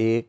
1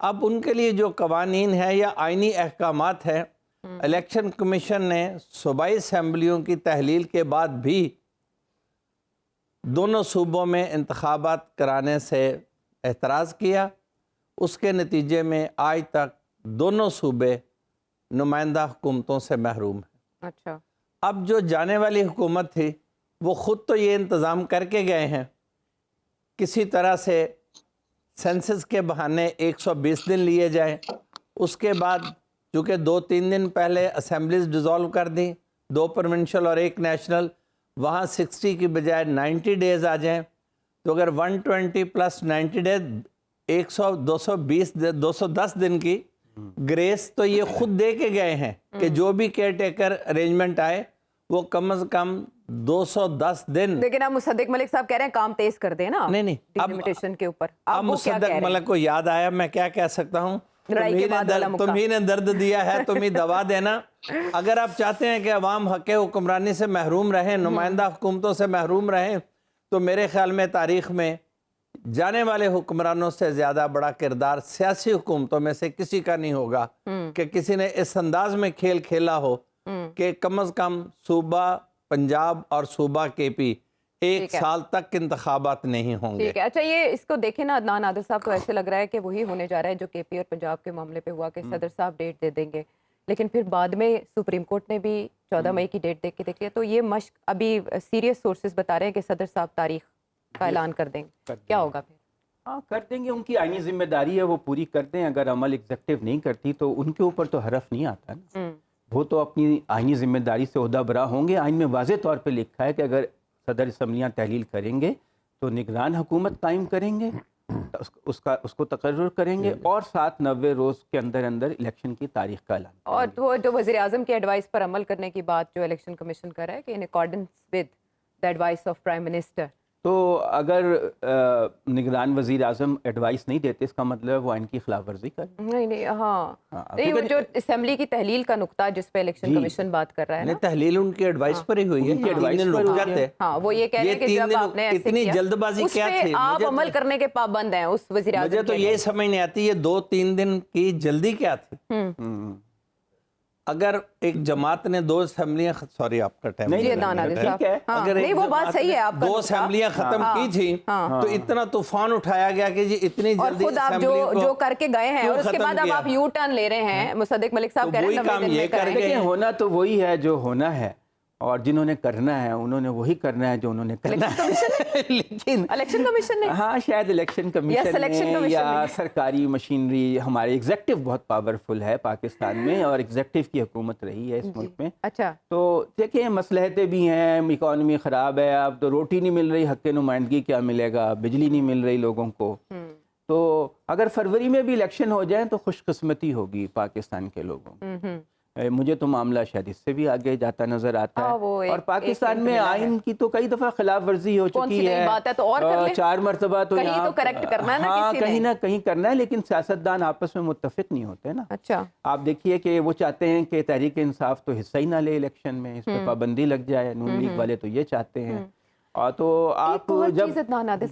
اب ان کے لیے جو قوانین ہیں یا آئینی احکامات ہیں، الیکشن کمیشن نے صوبائی اسمبلیوں کی تحلیل کے بعد بھی دونوں صوبوں میں انتخابات کرانے سے اعتراض کیا. اس کے نتیجے میں آج تک دونوں صوبے نمائندہ حکومتوں سے محروم ہیں. اچھا، اب جو جانے والی حکومت تھی وہ خود تو یہ انتظام کر کے گئے ہیں کسی طرح سے سینسس کے بہانے 120 دن لیے جائیں. اس کے بعد چونکہ 2-3 دن پہلے اسمبلیز ڈیزالو کر دیں، 2 پروونشل اور 1 نیشنل، وہاں 60 کی بجائے 90 ڈیز آ جائیں. تو اگر 120 پلس 90 ڈیز 210 دن کی گریس تو یہ خود دے کے گئے ہیں کہ جو بھی کیئر ٹیکر ارینجمنٹ آئے وہ کم از کم 210 دن. لیکن اب مصدق ملک صاحب کہہ رہے ہیں کام تیز کر دیں نا نہیں ڈیلیمیٹیشن کے اوپر. اب مصدق ملک کو یاد آیا، میں کیا کہہ سکتا ہوں، تمہیں نے درد دیا ہے، تمہیں دوا دینا. اگر آپ چاہتے ہیں کہ عوام حق حکمرانی سے محروم رہیں، نمائندہ حکومتوں سے محروم رہیں، تو میرے خیال میں تاریخ میں جانے والے حکمرانوں سے زیادہ بڑا کردار سیاسی حکومتوں میں سے کسی کا نہیں ہوگا کہ کسی نے اس انداز میں کھیل کھیلا ہو کہ کم از کم صوبہ پنجاب اور صوبہ کے پی 1 سال تک انتخابات نہیں ہوں گے. ٹھیک ہے. اچھا، یہ اس کو دیکھیں نا عدنان عادل صاحب، تو ایسے لگ رہا ہے کہ وہی ہونے جا رہا ہے جو کے پی اور پنجاب کے معاملے پہ ہوا کہ صدر صاحب ڈیٹ دے دیں گے، لیکن پھر بعد میں سپریم کورٹ نے بھی 14 مئی کی ڈیٹ دیکھ لیا. تو یہ مشق ابھی سیریس سورسز بتا رہے ہیں کہ صدر صاحب تاریخ کا اعلان کر دیں گے. کیا ہوگا پھر؟ ہاں کر دیں گے، ان کی آئینی ذمہ داری ہے، وہ پوری کر دیں. اگر عمل ایگزیکٹو نہیں کرتی تو ان کے اوپر تو حرف نہیں آتا نا. وہ تو اپنی آئینی ذمہ داری سے عہدہ برا ہوں گے. آئین میں واضح طور پہ لکھا ہے کہ اگر صدر اسمبلیاں تحلیل کریں گے تو نگران حکومت قائم کریں گے، اس کو تقرر کریں گے اور 90 روز کے اندر الیکشن کی تاریخ کا اعلان. اور وہ جو وزیر اعظم کی ایڈوائس پر عمل کرنے کی بات جو الیکشن کمیشن کر رہا ہے کہ in accordance with the advice of prime minister, تو اگر نگران وزیر اعظم ایڈوائس نہیں دیتے اس کا مطلب وہ آئین کی خلاف ورزی کر نہیں نہیں، وہ جو اسمبلی کی تحلیل کا نقطہ جس پہ الیکشن کمیشن بات کر رہا ہے نا، تحلیل ان کی ایڈوائس پر ہی ہوئی ہے. ہاں وہ یہ کہہ رہے ہیں کہ جب آپ نے اتنی جلد بازی کیا تھی، آپ عمل کرنے کے پابند ہیں اس وزیر اعظم. مجھے تو یہ سمجھ نہیں آتی یہ 2-3 دن کی جلدی کیا تھی. اگر ایک جماعت نے 2 اسمبلیاں سوری آپ کا ٹائم نہیں، وہ بات صحیح ہے، آپ 2 اسمبلیاں ختم کی تھی تو اتنا طوفان اٹھایا گیا کہ جی اتنی جلدی خود آپ جو کر کے گئے ہیں اور اس کے بعد اب آپ یو ٹرن لے رہے ہیں. مصدق ملک صاحب کہہ رہے ہیں 90 دن میں کریں گے. ہونا تو وہی ہے جو ہونا ہے، اور جنہوں نے کرنا ہے انہوں نے وہی کرنا ہے جو انہوں نے کرنا ہے. لیکن الیکشن کمیشن نے ہاں شاید الیکشن کمیشن نے یا سرکاری مشینری، ہمارے ایگزیکٹو بہت پاورفل ہے پاکستان میں اور ایگزیکٹو کی حکومت رہی ہے اس ملک میں. اچھا، تو دیکھیں مصلحتیں بھی ہیں، اکانومی خراب ہے، اب تو روٹی نہیں مل رہی، حق نمائندگی کیا ملے گا، بجلی نہیں مل رہی لوگوں کو. تو اگر فروری میں بھی الیکشن ہو جائیں تو خوش قسمتی ہوگی پاکستان کے لوگوں. مجھے تو معاملہ شاید اس سے بھی آگے جاتا نظر آتا ہے. اور پاکستان میں آئین کی تو کئی دفعہ خلاف ورزی ہو چکی ہے، 4 مرتبہ تو یہاں تو کریکٹ کرنا ہے نا، ہاں کہیں نہ کہیں کرنا ہے، لیکن سیاستدان آپس میں متفق نہیں ہوتے نا. اچھا، آپ دیکھیے کہ وہ چاہتے ہیں کہ تحریک انصاف تو حصہ ہی نہ لے الیکشن میں، اس پہ پابندی لگ جائے. نون لیگ والے تو یہ چاہتے ہیں. تو آپ جب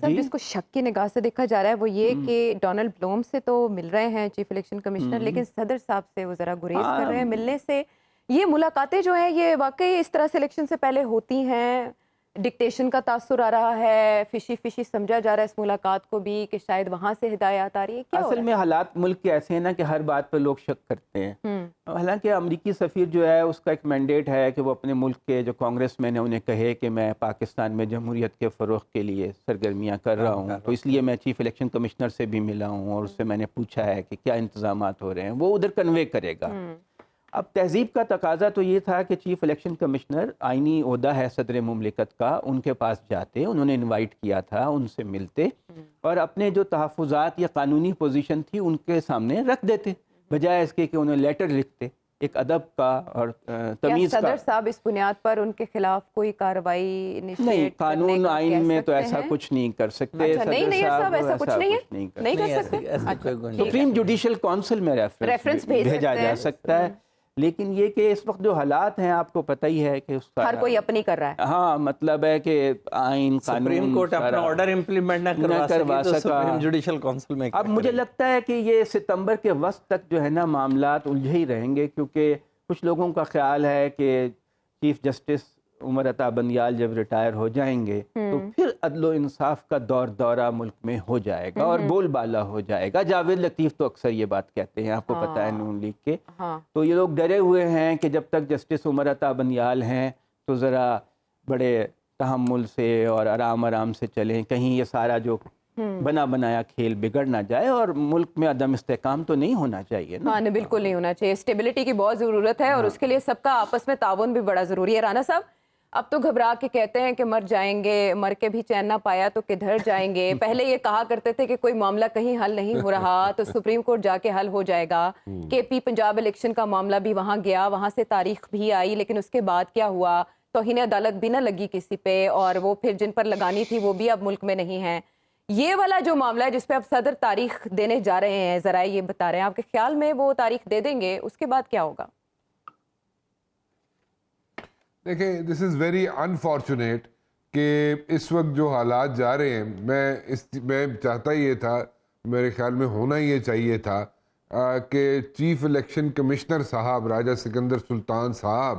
جس کو شک کی نگاہ سے دیکھا جا رہا ہے وہ یہ کہ ڈونلڈ بلوم سے تو مل رہے ہیں چیف الیکشن کمشنر، لیکن صدر صاحب سے وہ ذرا گریز کر رہے ہیں ملنے سے. یہ ملاقاتیں جو ہیں یہ واقعی اس طرح سے الیکشن سے پہلے ہوتی ہیں؟ ڈکٹیشن کا تاثر آ رہا ہے، فشی سمجھا جا رہا ہے اس ملاقات کو بھی کہ شاید وہاں سے ہدایات آ رہی ہے. کیا اصل میں حالات ملک کے ایسے ہیں نا کہ ہر بات پہ لوگ شک کرتے ہیں. حالانکہ امریکی سفیر جو ہے اس کا ایک مینڈیٹ ہے کہ وہ اپنے ملک کے جو کانگریس مین ہیں انہیں کہے کہ میں پاکستان میں جمہوریت کے فروغ کے لیے سرگرمیاں کر رہا ہوں. تو اس لیے میں چیف الیکشن کمشنر سے بھی ملا ہوں اور اس سے میں نے پوچھا ہے کہ کیا انتظامات ہو رہے ہیں، وہ ادھر کنوے کرے گا. اب تہذیب کا تقاضا تو یہ تھا کہ چیف الیکشن کمشنر آئینی عہدہ ہے صدر مملکت کا، ان کے پاس جاتے، انہوں نے انوائٹ کیا تھا، ان سے ملتے اور اپنے جو تحفظات یا قانونی پوزیشن تھی ان کے سامنے رکھ دیتے، بجائے اس کے کہ انہیں لیٹر لکھتے ایک ادب کا اور تمیز کا. صدر صاحب اس بنیاد پر ان کے خلاف کوئی کارروائی نہیں، قانون آئین میں تو ایسا کچھ نہیں کر سکتے. نہیں صاحب ایسا کچھ نہیں کر سکتے. سپریم جوڈیشل کونسل میں ریفرنس بھیجا جا سکتا ہے. لیکن یہ کہ اس وقت جو حالات ہیں آپ کو پتہ ہی ہے کہ اس کا ہر کوئی اپنی کر رہا ہے. ہاں مطلب ہے کہ آئین سپریم کورٹ اپنا آرڈر امپلیمنٹ نہ کروا سکا, سپریم جوڈیشل کونسل میں. اب مجھے لگتا ہے کہ یہ ستمبر کے وسط تک جو ہے نا معاملات الجھے ہی رہیں گے, کیونکہ کچھ لوگوں کا خیال ہے کہ چیف جسٹس عمر عطا بندیال جب ریٹائر ہو جائیں گے تو پھر عدل و انصاف کا دورہ ملک میں ہو جائے گا اور بول بالا ہو جائے گا. جاوید لطیف تو اکثر یہ بات کہتے ہیں, آپ کو پتہ ہے نون لیگ کے. تو یہ لوگ ڈرے ہوئے ہیں کہ جب تک جسٹس عمر عطا بندیال ہیں تو ذرا بڑے تحمل سے اور آرام سے چلیں, کہیں یہ سارا جو بنا بنایا کھیل بگڑ نہ جائے اور ملک میں عدم استحکام تو نہیں ہونا چاہیے نا. ہاں بالکل نہیں ہونا چاہیے. اسٹیبلٹی کی بہت ضرورت ہے اور اس کے لیے سب کا آپس میں تعاون بھی بڑا ضروری ہے. رانا صاحب اب تو گھبرا کے کہتے ہیں کہ مر جائیں گے, مر کے بھی چین نہ پایا تو کدھر جائیں گے. پہلے یہ کہا کرتے تھے کہ کوئی معاملہ کہیں حل نہیں ہو رہا تو سپریم کورٹ جا کے حل ہو جائے گا. کے پی پنجاب الیکشن کا معاملہ بھی وہاں گیا, وہاں سے تاریخ بھی آئی, لیکن اس کے بعد کیا ہوا, توہین عدالت بھی نہ لگی کسی پہ, اور وہ پھر جن پر لگانی تھی وہ بھی اب ملک میں نہیں ہیں. یہ والا جو معاملہ ہے جس پہ اب صدر تاریخ دینے جا رہے ہیں, ذرائع یہ بتا رہے ہیں, آپ کے خیال میں وہ تاریخ دے دیں گے, اس کے بعد کیا ہوگا؟ دیکھیں, دس از ویری انفارچونیٹ کہ اس وقت جو حالات جا رہے ہیں, میں چاہتا یہ تھا, میرے خیال میں ہونا یہ چاہیے تھا کہ چیف الیکشن کمشنر صاحب راجہ سکندر سلطان صاحب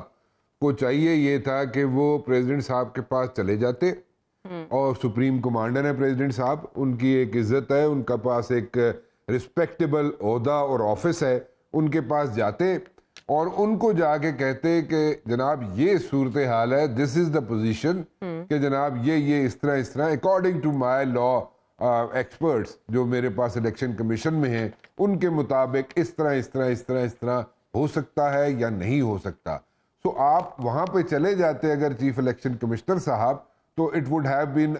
کو چاہیے یہ تھا کہ وہ پریزیڈنٹ صاحب کے پاس چلے جاتے, اور سپریم کمانڈر ہیں پریزیڈنٹ صاحب, ان کی ایک عزت ہے, ان کا پاس ایک رسپیکٹیبل عہدہ اور آفس ہے, ان کے پاس جاتے اور ان کو جا کے کہتے کہ جناب یہ صورتحال ہے, دس از دا پوزیشن, کہ جناب یہ اس طرح according to my law experts جو میرے پاس الیکشن کمیشن میں ہیں, ان کے مطابق اس طرح ہو سکتا ہے یا نہیں ہو سکتا. سو آپ وہاں پہ چلے جاتے اگر چیف الیکشن کمشنر صاحب, تو it would have been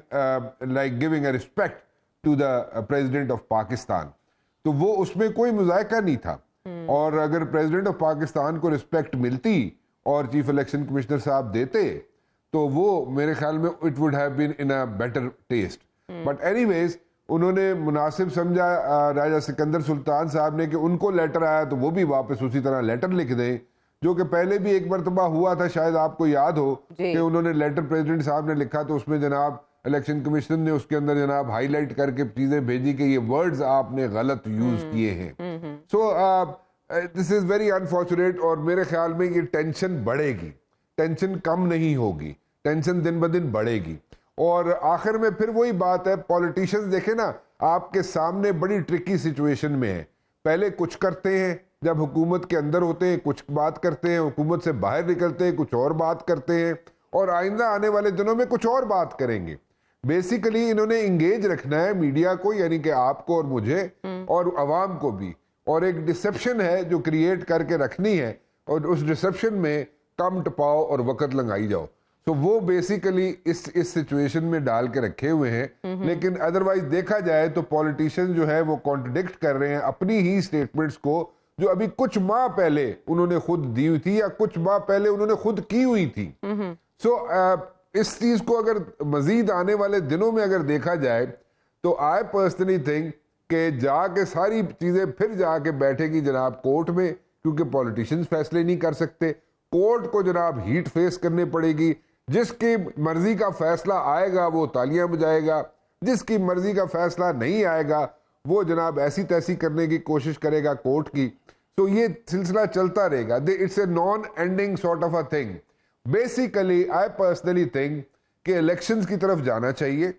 like giving a respect to the president of Pakistan. تو وہ اس میں کوئی مذائقہ نہیں تھا, اور اگر پریزیڈنٹ آف پاکستان کو رسپیکٹ ملتی اور چیف الیکشن کمشنر صاحب دیتے تو وہ میرے خیال میں it would have been in a better test. But anyways انہوں نے مناسب سمجھا راجہ سکندر سلطان صاحب نے کہ ان کو لیٹر آیا تو وہ بھی واپس اسی طرح لیٹر لکھ دیں, جو کہ پہلے بھی ایک مرتبہ ہوا تھا, شاید آپ کو یاد ہو کہ انہوں نے لیٹر پریزیڈنٹ صاحب نے لکھا تو اس میں جناب الیکشن کمیشن نے اس کے اندر جناب ہائی لائٹ کر کے چیزیں بھیجی کہ یہ ورڈز آپ نے غلط یوز کیے ہیں. سو دس از ویری انفارچونیٹ, اور میرے خیال میں یہ ٹینشن بڑھے گی, ٹینشن کم نہیں ہوگی, ٹینشن دن بدن بڑھے گی. اور آخر میں پھر وہی بات ہے, پولیٹیشینز دیکھیں نا آپ کے سامنے بڑی ٹرکی سچویشن میں ہیں, پہلے کچھ کرتے ہیں جب حکومت کے اندر ہوتے ہیں, کچھ بات کرتے ہیں, حکومت سے باہر نکلتے ہیں کچھ اور بات کرتے ہیں, اور آئندہ آنے والے دنوں میں کچھ اور بات کریں گے. بیسیکلی انہوں نے انگیج رکھنا ہے میڈیا کو, یعنی کہ آپ کو اور مجھے اور عوام کو بھی, اور ایک ڈسپشن ہے جو کریٹ کر کے رکھنی ہے, اور اس ڈسپشن میں کم ٹپاؤ اور وقت لگائی جاؤ. تو وہ بیسیکلی اس سچویشن میں ڈال کے رکھے ہوئے ہیں. لیکن ادروائز دیکھا جائے تو پولیٹیشین جو ہے وہ کانٹرڈکٹ کر رہے ہیں اپنی ہی سٹیٹمنٹس کو جو ابھی کچھ ماہ پہلے انہوں نے خود دی ہوئی تھی یا کچھ ماہ پہلے انہوں نے خود کی ہوئی تھی. سو اس چیز کو اگر مزید آنے والے دنوں میں اگر دیکھا جائے تو آئی پرسنلی تھنک کہ جا کے ساری چیزیں پھر جا کے بیٹھے گی جناب کورٹ میں, کیونکہ پولیٹیشینز فیصلے نہیں کر سکتے, کورٹ کو جناب ہیٹ فیس کرنے پڑے گی. جس کی مرضی کا فیصلہ آئے گا وہ تالیاں بجائے گا, جس کی مرضی کا فیصلہ نہیں آئے گا وہ جناب ایسی تیسی کرنے کی کوشش کرے گا کورٹ کی. تو یہ سلسلہ چلتا رہے گا. It's a non ending sort of a thing. Basically I personally think کہ الیکشنز کی طرف جانا چاہیے,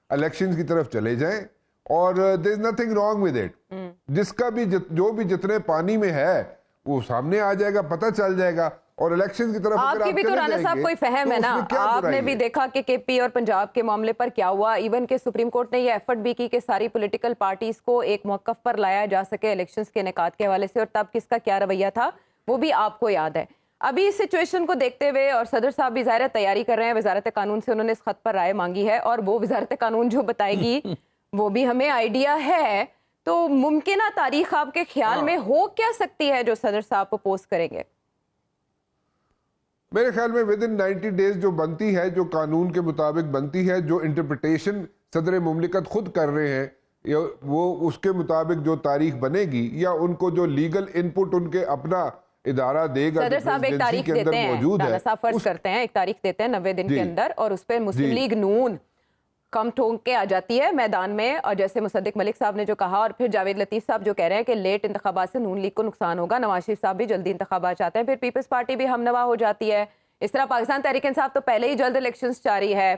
الیکشنز کی طرف چلے جائیں, اور there is nothing wrong with it. جس کا بھی جو بھی جتنے پانی میں ہے وہ سامنے آ جائے گا, پتہ چل جائے گا. اور الیکشن کی طرف آپ کی بھی تو رانا صاحب کوئی فہم ہے نا, آپ نے بھی دیکھا کہ کے پی اور پنجاب کے معاملے پر کیا ہوا. ایون کہ سپریم کورٹ نے یہ ایفرٹ بھی کی کہ ساری پولیٹیکل پارٹیز کو ایک موقف پر لایا جا سکے الیکشنز کے انعقاد کے حوالے سے, اور تب کس کا کیا رویہ تھا وہ بھی آپ کو یاد ہے. ابھی اس سچویشن کو دیکھتے ہوئے, اور صدر صاحب بھی ظاہر تیاری کر رہے ہیں, وزارت قانون سے انہوں نے اس خط پر رائے مانگی ہے, اور وہ وزارت قانون جو بتائے گی وہ بھی ہمیں آئیڈیا ہے. تو ممکنہ تاریخ آپ کے خیال میں ہو کیا سکتی ہے جو صدر صاحب پروپوز کریں گے؟ میرے خیال میں ود ان 90 days جو بنتی ہے, جو قانون کے مطابق بنتی ہے, جو انٹرپریٹیشن صدر مملکت خود کر رہے ہیں, وہ اس کے مطابق جو تاریخ بنے گی, یا ان کو جو لیگل ان پٹ ان کے اپنا ادارہ دے گا صدر صاحب ایک تاریخ دیتے ہیں، رانا صاحب فرض کرتے ہیں ایک تاریخ دیتے ہیں 90 دن کے اندر، اور اس پہ مسلم لیگ نون کم ٹھونک کے آ جاتی ہے میدان میں، اور جیسے مصدق ملک صاحب نے جو کہا، اور پھر جاوید لطیف صاحب جو کہہ رہے ہیں کہ لیٹ انتخابات سے نون لیگ کو نقصان ہوگا، نواز شریف صاحب بھی جلدی انتخابات چاہتے ہیں، پھر پیپلز پارٹی بھی ہم نوا ہو جاتی ہے، اس طرح پاکستان تحریک انصاف تو پہلے ہی جلد الیکشنز جاری ہے.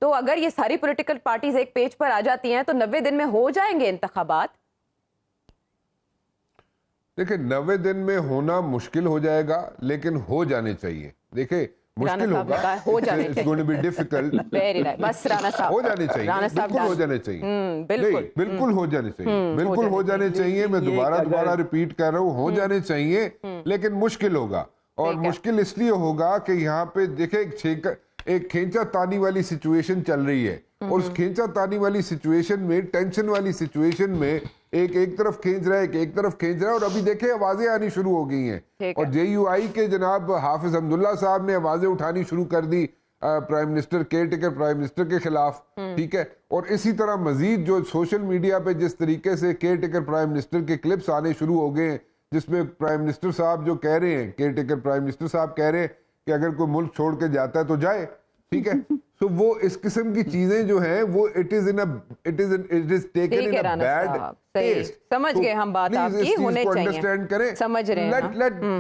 تو اگر یہ ساری پولیٹیکل پارٹیز ایک پیج پر آ جاتی ہیں تو 90 دن میں ہو جائیں گے انتخابات؟ دیکھیں 90 دن میں ہونا مشکل ہو جائے گا، لیکن ہو جانے چاہیے. دیکھیں مشکل ہوگا، ہو جانے it's going to be difficult. Very right, بس رانا صاحب ہو جانے چاہیے، بالکل ہو جانے چاہیے، بالکل ہو جانے چاہیے، بالکل ہو جانے چاہیے. میں دوبارہ ریپیٹ کر رہا ہوں، ہو جانے چاہیے لیکن مشکل ہوگا. اور مشکل اس لیے ہوگا کہ یہاں پہ دیکھیں ایک کھینچا تانی والی سچویشن چل رہی ہے، اور اس کھینچا تانی والی سچویشن میں، ٹینشن والی سچویشن میں ایک طرف کھینچ رہا ہے، ایک طرف کھینچ رہا ہے. اور ابھی دیکھیں آوازیں آنی شروع ہو گئی ہیں، اور جے یو آئی کے جناب حافظ حمداللہ صاحب نے آوازیں اٹھانی شروع کر the prime minister, care taker prime minister کے خلاف. ٹھیک ہے، اور اسی طرح مزید جو سوشل میڈیا پہ جس طریقے سے کیئر ٹیکر پرائم منسٹر کے کلپس آنے شروع ہو گئے ہیں، جس میں پرائم منسٹر صاحب جو کہہ رہے ہیں، کیئر ٹیکر پرائم منسٹر صاحب کہہ رہے ہیں کہ اگر کوئی ملک چھوڑ کے جاتا ہے تو جائے. ٹھیک ہے، تو وہ اس قسم کی چیزیں جو ہیں وہ it is taken in a bad taste. سمجھ گئے ہم بات آپ کی، ہونے چاہیے، سمجھ رہے ہیں.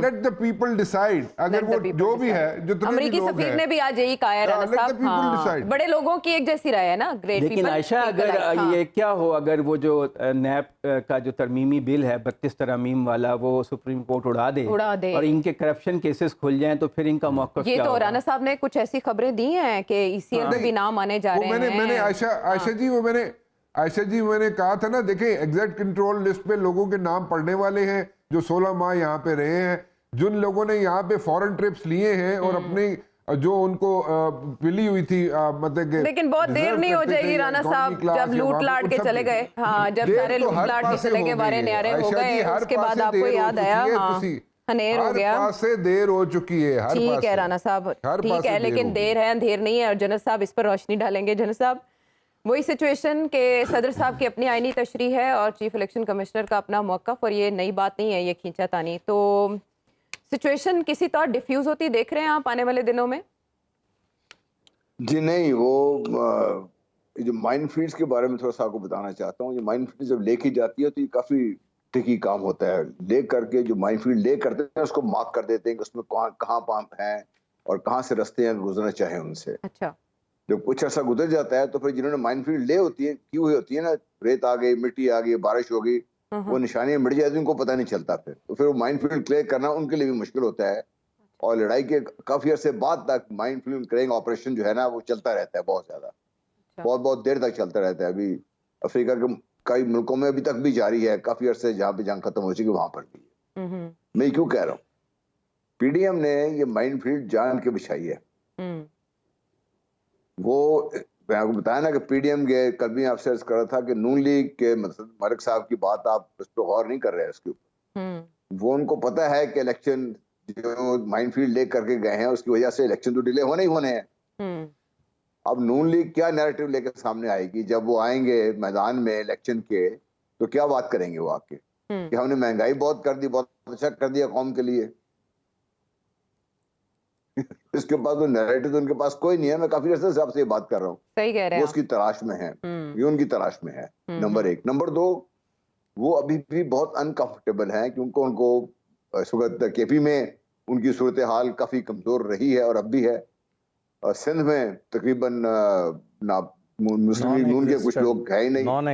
let the people decide. اگر وہ جو بھی ہے، امریکی سفیر نے بھی آج یہی کہا ہے رانا صاحب، بڑے لوگوں کی ایک جیسی رائے ہے نا. لیکن عائشہ اگر یہ کیا ہو، اگر وہ جو نیب کا جو ترمیمی بل ہے 32 ترامیم والا، وہ سپریم کورٹ اڑا دے اور ان کے کرپشن کیسز کھل جائیں تو پھر ان کا موقف کیا ہوگا؟ یہ تو رانا صاحب نے کچھ ایسی خبریں دی ہیں کہ ای سی ایل میں بھی نام آنے جا رہے ہیں. میں نے عائشہ جی میں نے کہا تھا نا، دیکھیں ایگزیکٹ کنٹرول لسٹ پہ لوگوں کے نام پڑھنے والے ہیں جو 16 ماہ یہاں پہ رہے ہیں، جن لوگوں نے یہاں پہ فورن ٹرپس لیے ہیں اور اپنی جو ان کو ملی ہوئی تھی مطلب. لیکن بہت دیر نہیں ہو جائے گی رانا صاحب جب لوٹ لاٹ کے چلے گئے. ہاں، جب سارے لوٹ لاٹ کے چلے گئے، بارے نیارے ہو گئے، اس کے بعد آپ کو یاد آیا ہنیر ہو گیا. ہر پاس سے دیر ہو چکی ہے. ٹھیک ہے رانا صاحب، ٹھیک ہے، لیکن دیر ہے اندھیر نہیں ہے. اور جنرل صاحب اس پر روشنی ڈالیں گے. جنرل صاحب، وہی سچویشن کہ صدر صاحب کی اپنی آئینی تشریح ہے اور چیف الیکشن کمشنر کا اپنا موقف، اور یہ نئی بات نہیں ہے یہ کھینچا تانی. تو سچویشن کسی طور ڈیفیوز ہوتی دیکھ رہے ہیں آپ آنے والے دنوں میں؟ جی نہیں، وہ جو مائن فیلڈز کے بارے میں تھوڑا سا آپ کو بتانا چاہتا ہوں. یہ مائن فیلڈ جب لے کی جاتی ہے تو یہ کافی ٹرکی کام ہوتا ہے. لے کر کے جو مائن فیلڈ لے کرتے ہیں اس کو مارک کر دیتے ہیں کہ اس میں کہاں پامپ ہیں اور کہاں سے رستے ہیں گزرنا چاہیں ان سے. اچھا، جب کچھ عرصہ گزر جاتا ہے تو پھر جنہوں نے مائن فیلڈ لے ہوتی ہے کی ہوئی ہوتی ہے نا، ریت آ گئی، مٹی آ گئی، بارش ہو گئی، وہ نشانیاں مٹ جاتی ہیں، ان کو پتہ نہیں چلتا. پھر وہ مائن فیلڈ کلیئر کرنا ان کے لیے بھی مشکل ہوتا ہے. اور لڑائی کے کافی عرصے بعد تک مائن فیلڈ کلیئرنگ آپریشن جو ہے نا وہ چلتا رہتا ہے، بہت زیادہ، بہت دیر تک چلتا رہتا ہے. ابھی افریقہ کے کئی ملکوں میں ابھی تک بھی جاری ہے، کافی عرصے جہاں پہ جنگ ختم ہو چکی وہاں پر بھی. میں کیوں کہہ رہا ہوں، پی ڈی ایم نے یہ مائن فیلڈ جان کے بچھائی ہے. وہ میں آپ کو بتایا نا کہ پی ڈی ایم کے کل بھی آپ سے عرض کر رہا تھا کہ نون لیگ کے ملک صاحب کی بات آپ اس پہ غور نہیں کر رہے اس کے اوپر. وہ ان کو پتا ہے کہ الیکشن جو مائن فیلڈ لے کر کے گئے ہیں اس کی وجہ سے الیکشن تو ڈیلے ہونے ہی ہونے ہیں. اب نون لیگ کیا نیریٹو لے کے سامنے آئے گی جب وہ آئیں گے میدان میں الیکشن کے، تو کیا بات کریں گے وہ آ کے کہ ہم نے مہنگائی بہت کر دی، بہت اچھا کر دیا قوم کے لیے. اس کے بعد وہ نیریٹو تو ان کے پاس کوئی نہیں ہے. میں کافی عرصے سے آپ سے یہ بات کر رہا ہوں، صحیح کہہ رہے ہیں، وہ اس کی تلاش میں ہے، یہ ان کی تلاش میں ہے. نمبر 1. نمبر 2، وہ ابھی بھی بہت انکمفرٹیبل ہیں کیونکہ ان کو اس وقت کے پی میں ان کی صورتحال کافی کمزور رہی ہے اور اب بھی ہے. سندھ میں تقریباً مسلم لیگ نون کے کچھ لوگ ہے ہی نہیں، نان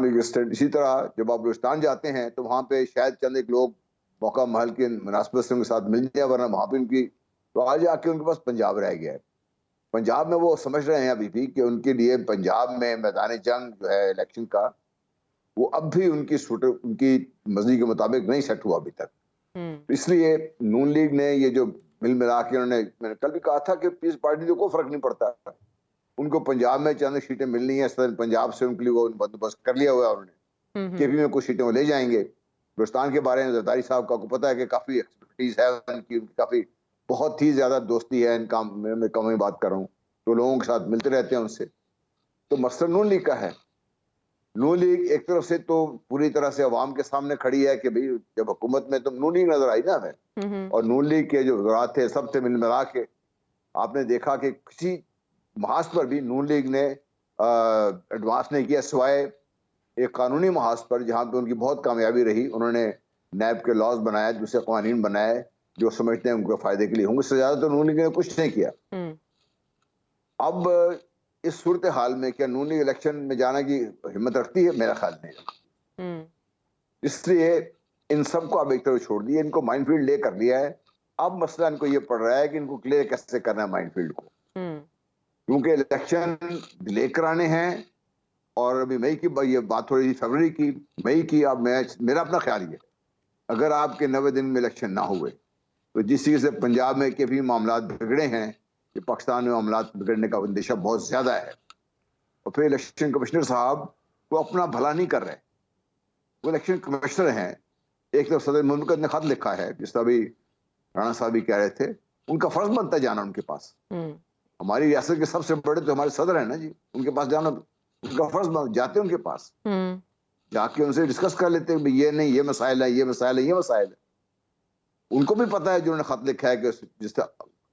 ایگزسٹنٹ. اسی طرح جب آپ بلوچستان جاتے ہیں تو وہاں پہ شاید چند ایک لوگ موقع محل کے مناسبت سے ان کے ساتھ مل جائے، ورنہ وہاں پہ ان کی تو آج آ کے ان کے پاس پنجاب رہ گیا ہے. پنجاب میں وہ سمجھ رہے ہیں ابھی بھی کہ ان کے لیے پنجاب میں میدان جنگ جو ہے الیکشن کا، وہ اب بھی ان کی مرضی کے مطابق نہیں سیٹ ہوا ابھی تک. اس لیے نون لیگ نے یہ جو مل ملا کے میں نے کل بھی کہا تھا کہ پیس پارٹی کو کوئی فرق نہیں پڑتا، ان کو پنجاب میں چند سیٹیں ملنی ہیں، اس طرح پنجاب سے ان کے لیے وہ بندوبست کر لیا ہوا ہے انہوں نے. کے پی میں کچھ سیٹیں وہ لے جائیں گے. بلوچستان کے بارے میں زرداری صاحب کا کو پتا ہے کہ کافی ایکسپرٹیز ہے ان کی کافی بہت ہی زیادہ دوستی ہے ان کام میں کم ہی بات کر رہا ہوں، تو لوگوں کے ساتھ ملتے رہتے ہیں ان سے. تو مسئلہ نون لیگ کا ہے. نون لیگ ایک طرف سے تو پوری طرح سے عوام کے سامنے کھڑی ہے کہ بھئی جب حکومت میں تو نون لیگ نظر آئی نا ہمیں، اور نون لیگ کے جو وزراء تھے سب سے مل ملا کے آپ نے دیکھا کہ کسی محاذ پر بھی نون لیگ نے ایڈوانس نہیں کیا، سوائے ایک قانونی محاذ پر جہاں پہ ان کی بہت کامیابی رہی. انہوں نے نیب کے لاز بنائے، دوسرے قوانین بنائے جو سمجھتے ہیں ان کے فائدے کے لیے ہوں گے. اس سے زیادہ تو نون لیگ نے کچھ نہیں کیا. اب اس صورتحال میں کیا نون لیگ الیکشن میں جانا کی ہمت رکھتی ہے؟ میرا خیال نہیں. اس لیے ان سب کو اب ایک طرف چھوڑ دیا، ان کو مائنڈ فیلڈ لے کر لیا ہے. اب مسئلہ ان کو یہ پڑ رہا ہے کہ ان کو کلیئر کیسے کرنا ہے مائنڈ فیلڈ کو، کیونکہ الیکشن ڈیلے کرانے ہیں. اور ابھی مئی کی یہ بات ہو رہی تھی، فروری کی، مئی کی. اب میرا اپنا خیال یہ ہے اگر آپ کے 90 دن میں الیکشن نہ ہوئے تو جس چیز سے پنجاب میں کے بھی معاملات بگڑے ہیں کہ پاکستان میں معاملات بگڑنے کا اندیشہ بہت زیادہ ہے. اور پھر الیکشن کمشنر صاحب وہ اپنا بھلا نہیں کر رہے. وہ الیکشن کمشنر ہیں. ایک طرف صدر مملکت نے خط لکھا ہے، جس طرح بھی رانا صاحب بھی کہہ رہے تھے، ان کا فرض بنتا ہے جانا ان کے پاس. ہماری ریاست کے سب سے بڑے تو ہمارے صدر ہیں نا جی، ان کے پاس جانا ان کا فرض بن جاتے ہیں. ان کے پاس جا کے ان سے ڈسکس کر لیتے ہیں، یہ نہیں، یہ مسائل ہے، یہ مسائل ہے، یہ مسائل ہے. ان کو بھی پتا ہے جو انہوں نے خط لکھا ہے کہ جس کا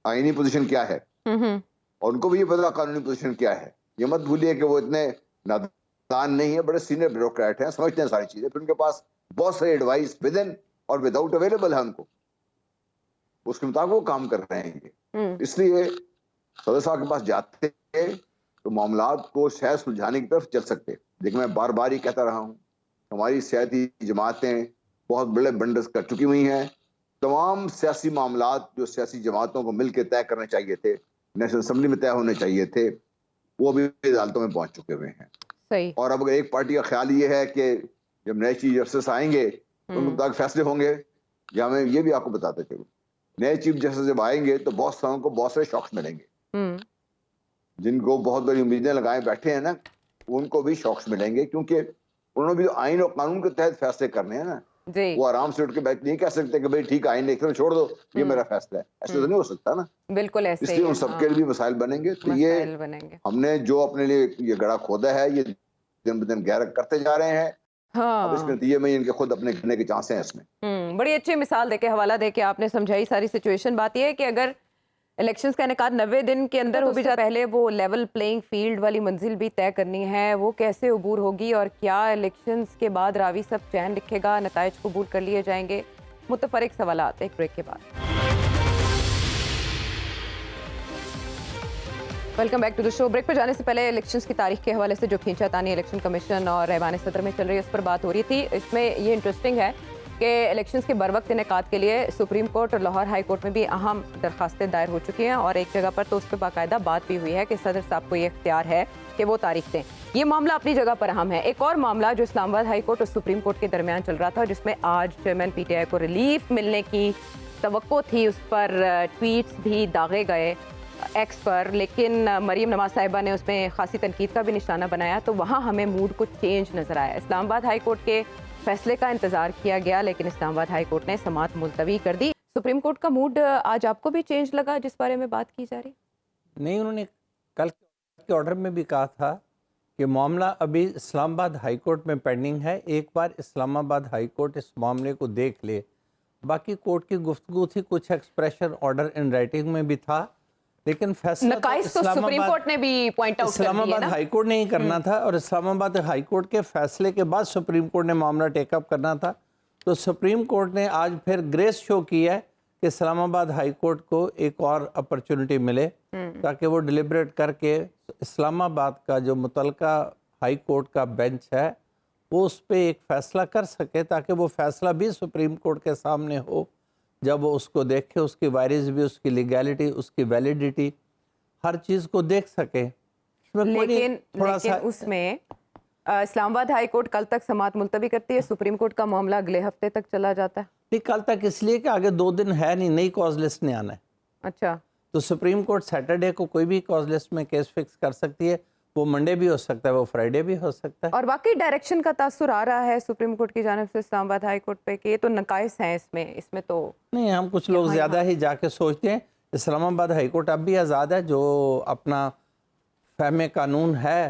آئینی پوزیشن کیا ہے، اور ان کو بھی یہ پتا قانونی پوزیشن کیا ہے. یہ مت بھولیے کہ وہ اتنے نادان نہیں ہے، بڑے سینئر بیوروکریٹ ہیں، سمجھتے ہیں ساری چیزیں. پھر ان کے پاس بہت ساری ایڈوائس ود ان اور ود آؤٹ اویلیبل ہے ان کو، اس کے مطابق وہ کام کر رہے ہیں. اس لیے صدر صاحب کے پاس جاتے ہیں تو معاملات کو شاید سلجھانے کی طرف چل سکتے. لیکن میں بار بار ہی کہتا رہا ہوں، ہماری سیاسی جماعتیں بہت بڑے بنڈس کر چکی ہوئی ہیں. تمام سیاسی معاملات جو سیاسی جماعتوں کو مل کے طے کرنے چاہیے تھے، نیشنل اسمبلی میں طے ہونے چاہیے تھے، وہ بھی عدالتوں میں پہنچ چکے ہوئے ہیں. صحیح. اور اب اگر ایک پارٹی کا خیال یہ ہے کہ جب نئے چیف جسٹس آئیں گے تو ان کے مطابق فیصلے ہوں گے، یا میں یہ بھی آپ کو بتاتا چلوں، نئے چیف جسٹس جب آئیں گے تو بہت ساروں کو بہت سارے شوقس ملیں گے. جن کو بہت بڑی امیدیں لگائے بیٹھے ہیں نا، ان کو بھی شوقس ملیں گے، کیونکہ انہوں نے بھی آئین اور قانون کے تحت فیصلے کرنے ہیں نا. وہ آرام سے اٹھ کے بیٹھ نہیں کہہ سکتے کہ بھائی ٹھیک آئین ایک طرف چھوڑ دو، یہ میرا فیصلہ ہے. ایسے تو نہیں ہو سکتا نا. بالکل ایسے. اس لیے ان سب کے لیے بھی مسائل بنیں گے. تو یہ ہم نے جو اپنے لیے یہ گڑھا کھودا ہے، یہ دن بدن گہرا کرتے جا رہے ہیں. اب اس کے نتیجے میں ان کے خود اپنے گرنے کے چانس ہیں اس میں. بڑی اچھی مثال دے کے، حوالہ دے کے آپ نے سمجھائی ساری سچویشن. بات یہ ہے کہ اگر الیکشنز کا انعقاد 90 دن کے اندر ہو بھی جائے، پہلے وہ لیول پلینگ فیلڈ والی منزل بھی طے کرنی ہے. وہ کیسے عبور ہوگی، اور کیا الیکشنز کے بعد راوی سب چین لکھے گا، نتائج قبول کر لیے جائیں گے؟ متفرق سوالات ایک بریک کے بعد. Welcome back to the show. Break پر جانے سے پہلے الیکشنز کی تاریخ کے حوالے سے جو کھینچا تانی الیکشن کمیشن اور ایوان صدر میں چل رہی ہے، اس پر بات ہو رہی تھی. اس میں یہ انٹرسٹنگ ہے کہ الیکشنز کے بروقت انعقاد کے لیے سپریم کورٹ اور لاہور ہائی کورٹ میں بھی اہم درخواستیں دائر ہو چکی ہیں، اور ایک جگہ پر تو اس پہ باقاعدہ بات بھی ہوئی ہے کہ صدر صاحب کو یہ اختیار ہے کہ وہ تاریخ دیں. یہ معاملہ اپنی جگہ پر اہم ہے. ایک اور معاملہ جو اسلام آباد ہائی کورٹ اور سپریم کورٹ کے درمیان چل رہا تھا، جس میں آج چیئرمین پی ٹی آئی کو ریلیف ملنے کی توقع تھی، اس پر ٹویٹس بھی داغے گئے ایکس پر، لیکن مریم نواز صاحبہ نے اس میں خاصی تنقید کا بھی نشانہ بنایا. تو وہاں ہمیں موڈ کچھ چینج نظر آیا. اسلام آباد ہائی کورٹ کے فیصلے کا انتظار کیا گیا، لیکن اسلام آباد ہائی کورٹ نے سماعت ملتوی کر دی. سپریم کورٹ کا موڈ آج آپ کو بھی چینج لگا جس بارے میں بات کی جا رہی؟ نہیں، انہوں نے کل کے آرڈر میں بھی کہا تھا کہ معاملہ ابھی اسلام آباد ہائی کورٹ میں پینڈنگ ہے. ایک بار اسلام آباد ہائی کورٹ اس معاملے کو دیکھ لے. باقی کورٹ کی گفتگو تھی، کچھ ایکسپریشن آرڈر ان رائٹنگ میں بھی تھا، لیکن فیصلہ نقائص تو سپریم کورٹ نے بھی پوائنٹ آؤٹ کر دیے نا. اسلام آباد ہائی کورٹ نے ہی کرنا تھا، اور اسلام آباد ہائی کورٹ کے فیصلے کے بعد سپریم کورٹ نے معاملہ ٹیک اپ کرنا تھا. تو سپریم کورٹ نے آج پھر گریس شو کی ہے کہ اسلام آباد ہائی کورٹ کو ایک اور اپرچونٹی ملے تاکہ وہ ڈیلیبریٹ کر کے اسلام آباد کا جو متعلقہ ہائی کورٹ کا بینچ ہے وہ اس پہ ایک فیصلہ کر سکے، تاکہ وہ فیصلہ بھی سپریم کورٹ کے سامنے ہو. جب وہ اس کو دیکھے، اس کی وائرز بھی، اس کی لیگیلٹی، اس کی ویلیڈیٹی، ہر چیز کو دیکھ سکے. لیکن اس میں اسلام آباد ہائی کورٹ کل تک سماعت ملتوی کرتی ہے، سپریم کورٹ کا معاملہ اگلے ہفتے تک چلا جاتا ہے. نہیں، کل تک اس لیے کہ آگے 2 دن ہے نہیں، نئی کاز لسٹ نے آنا ہے. اچھا. تو سپریم کورٹ سیٹرڈے کو کوئی بھی کاز لسٹ میں کیس فکس کر سکتی ہے. وہ منڈے بھی ہو سکتا ہے، وہ فرائیڈے بھی ہو سکتا ہے. اور واقعی ڈائریکشن کا تاثر آ رہا ہے سپریم کورٹ کی جانب سے اسلام آباد ہائی کورٹ پہ کہ یہ تو نقائص ہیں اس میں تو نہیں. ہم کچھ لوگ زیادہ ہی جا کے سوچتے ہیں. اسلام آباد ہائی کورٹ اب بھی آزاد ہے، جو اپنا فہم قانون ہے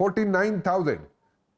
49,000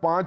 5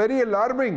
very alarming.